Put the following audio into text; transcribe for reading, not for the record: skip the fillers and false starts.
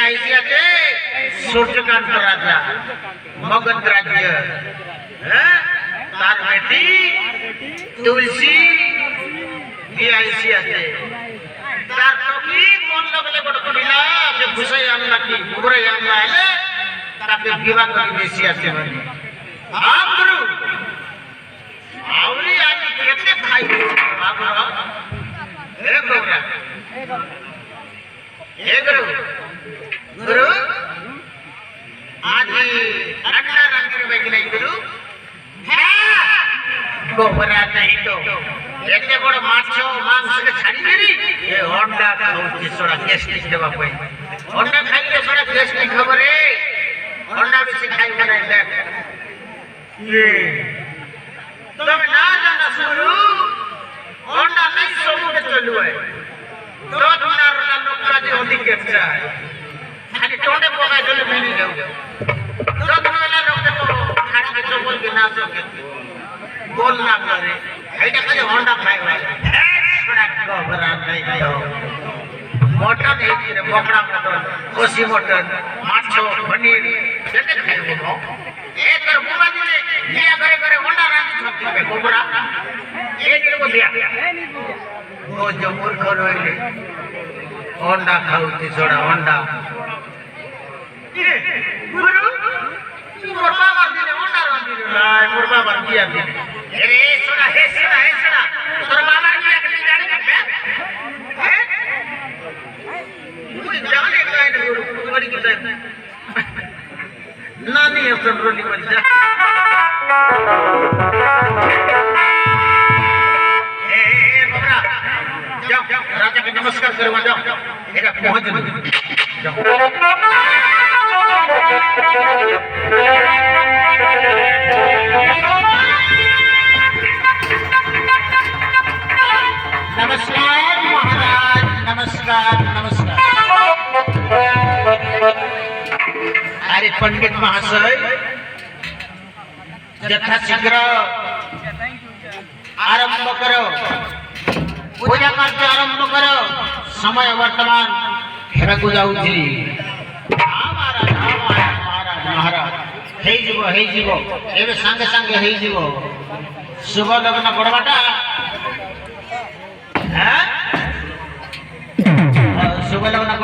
IC আছে सूर्यकांत राजा मगध राज्य तार बेटी तुलसी ये आईसी আছে तार तो की কোন লগলে বড় করিলা যে ঘুষাই আনলা কি পুরে আনলা এলে তাকে বিবাহ করে বেশি আছে মানে আম গুরু আউরি আজ কেতে খাই বাবা এ কোবরা ए गुरु गुरु आज अड्डा रंग में गिले गुरु गोबरा नहीं तो एते बड़ माछो मांस के छाड़ी देरी ए अंडा खाउची सोडा गेस्टिक देबा पई अंडा खाइले सोडा गेस्टिक खबर ए अंडा बेसी खाइ बना देख ये तमे ना जाना गुरु अंडा नहीं सबुटे चलु है तो तुम्हारा रोना लोकरा जे अधिक केचा है खाली टोंडे पकाय देले मिली जाऊ तो तुम्हारा लोग तो खाना के चोबल के ना सके बोल ना करे एटा कहे होंडा खाइ वाला बड़ा गोबरा नहीं दियो मटन है रे बकरा मटन कोसी मटन माछो पनीर जेते खाइबो नो ए तर बुबा दिले लिया करे करे होंडा रांधी छके गोबरा ए दिले को दिया वो जो मूर्ख रोइले अंडा खाउती सोडा अंडा गुरु मोर बाबा दिले अंडा रांधी लाय मोर बाबा दिया दिले अरे सोडा हे सोडा तोर बाबा दिया के जाने के हैं मुई जाने काय गुरु बड़ी के नानी अपन रोली मर जा जाओ राजा के नमस्कार करवा जाओ एका पहुंच जाओ नमस्कार महाराज नमस्कार नमस्कार अरे पंडित महाशय यथाशीघ्र आरंभ करो पूजा कार्य आरंभ करो समय वर्तमान हेरकु जाउछि महाराज महाराज हे जीवो एबे संगे संगे हे जीवो शुभ लग्न करबाटा हैं शुभ लग्न